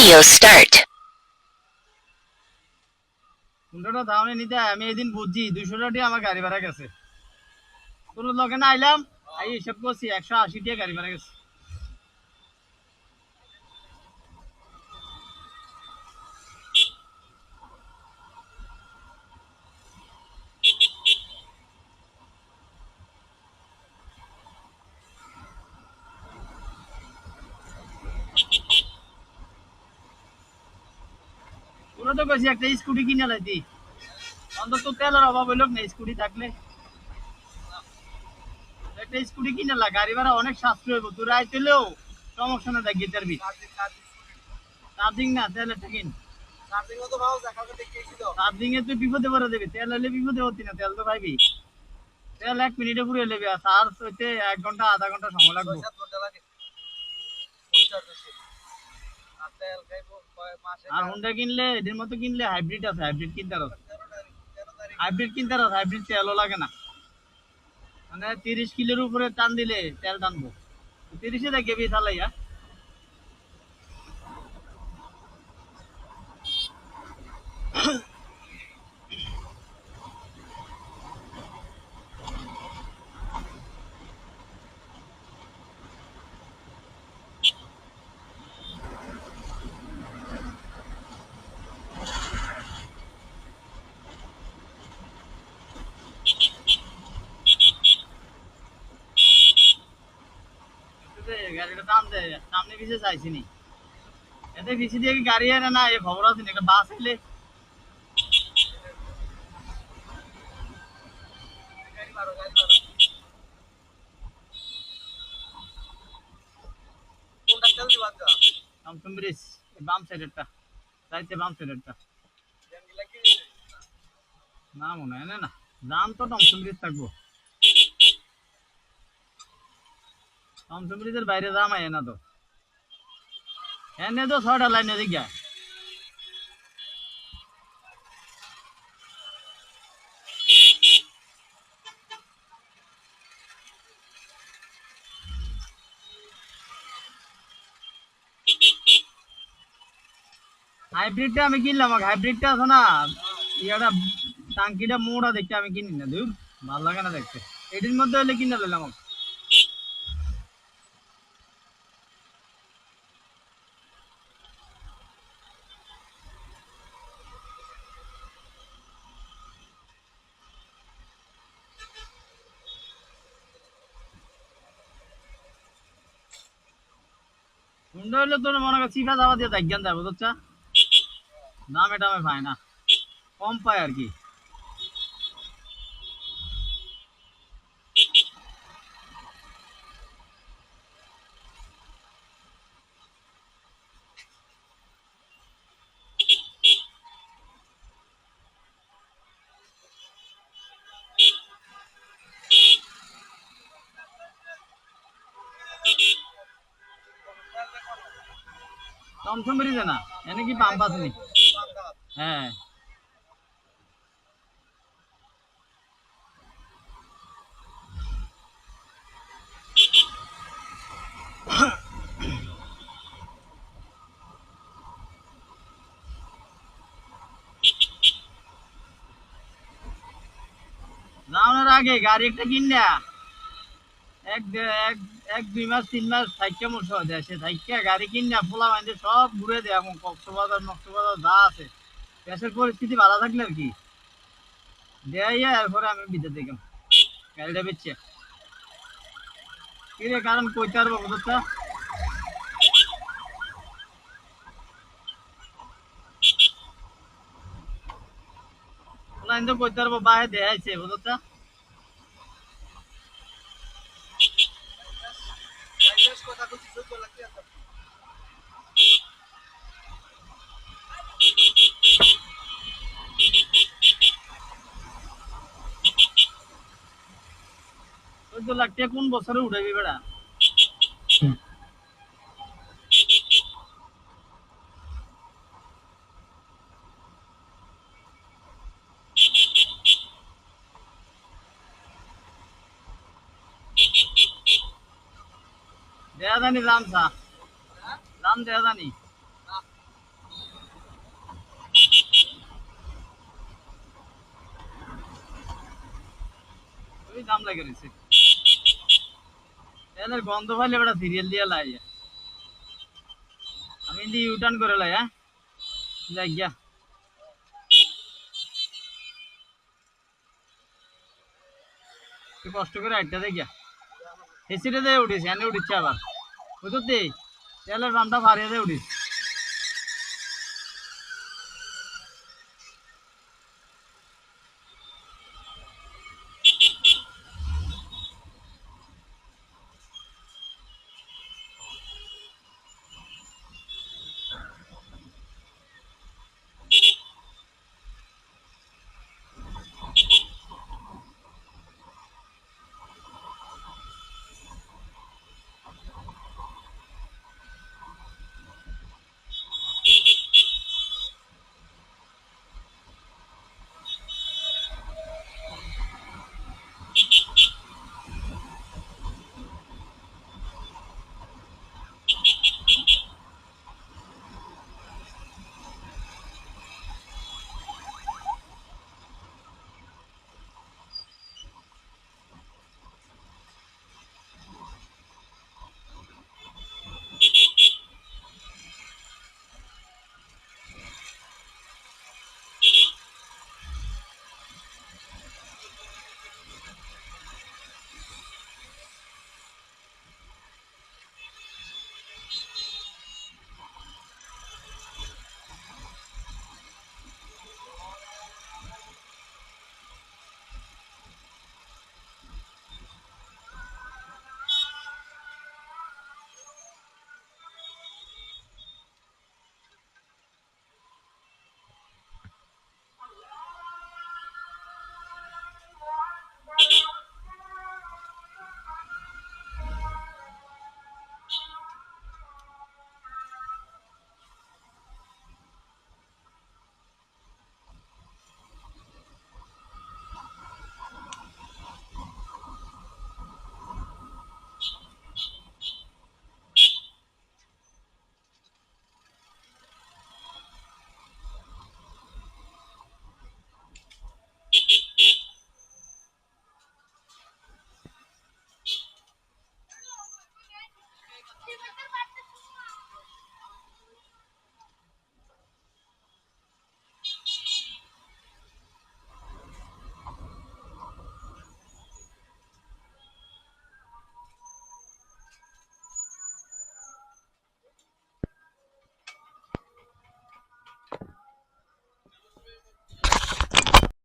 Video start. কোনটা দাওনে নিতে আমি এদিন বুঝছি 200 টাকা আমার গাড়ি ভাড়া গেছে। কোন লগে না আইলাম আই হিসাব করছি 180 টাকা গাড়ি ভাড়া গেছে। কোন তো কইছি একটা স্কুটি কিনে লাইতি। অন্তত তেলের অভাব হইল না স্কুটি থাকলে। একটা স্কুটি কিনে লা গাড়ি ভাড়া অনেক সাশ্রয় হইব। তুই আইতেলেও সমস্যা না দেখি তারবি। চার্জিং না তেলে ঠিকিন। চার্জিং তো ভাও কালকে দেখিয়েছি তো। চার্জিং এ তুই বিপদে পড়ে যাবি। তেল হলে বিপদে হতি না তেল তো পাইবি। তেল 1 মিনিটে পুরো লেবে আর চার্জ হইতে 1 ঘন্টা আধা ঘন্টা সময় লাগবে। 7 ঘন্টা লাগে। আর হোন্ডা কিনলে এদের মতো কিনলে হাইব্রিড আছে হাইব্রিড কিনতে পারো। হাইব্রিড তেলও লাগে না। মানে 30 কিলোর উপরে টান দিলে তেল টানবো 30-এ দেখে বি চালাইয়া গাড়িটা টান দেয় সামনে পিছিয়ে চাইছি নি এতে পিছিয়ে দিয়ে কি গাড়ি আনে না এ খবর আছে একটা বাস এলে ব্রিজ বাম সাইডেরটা চাইতে বাম সাইডেরটা না মনে হয় না দাম তো টমসম ব্রিজ থাকবো টমসম ব্রিজের বাইরে দাম আয় না তো এনে তো 6টা লাইন এদিকে হাইব্রিডটা আমি কিনলাম হাইব্রিডটা আছে না ইয়াটা টাঙ্কিটা মোড়া দেখতে আমি কিনি না দূর ভালো লাগে না দেখতে এটির মধ্যে হলে কিনে নিলাম হুন্ডা হইলে তোর মনে কর চিপা যাওয়া দিয়ে দেখেন যাবো বুঝছা দাম এটা আমি পাই না কম পাই আর কি টমটম বেরিয়েছে না এনে কি পাম্প আছে নি হ্যাঁ যাওয়ার আগে গাড়ি একটা কিনা এক এক এক 2 মাস 3 মাস থাইকা মোর দেশে থাইকা গাড়ি কিনা পোলা বাইন্দে সব ঘুরে দেয় এখন কক্সবাজার যা আছে দেশের পরিস্থিতি ভালো থাকলে আর কি দেয়া এরপরে আমি বিদেশ দেখলাম গাড়িটা বেচছে কি রে কারণ কইতে পারবো বুঝছা পোলা ইন্দো কইতে পারবো বাহে দেয়াইছে বুঝছা কথা কইছি সত্য লাগছে লাগতে কোন বছরে উঠাবি বেড়া দেয়া জানি দাম দেয়া জানি জাম লাগে রয়েছে তেলের গন্ধ পাইলে বেটা সিরিয়াল দিয়ে লাই আমি কিন্তু ইউটার্ন করে লাই হ্যাঁ যাই গিয়া কষ্ট করে আটটা দেখিয়া এসিটা দিয়ে উঠিস এনে উঠিচ্ছে আবার বুঝতে তেলের পাম্পটা ফারিয়ে দিয়ে উঠিস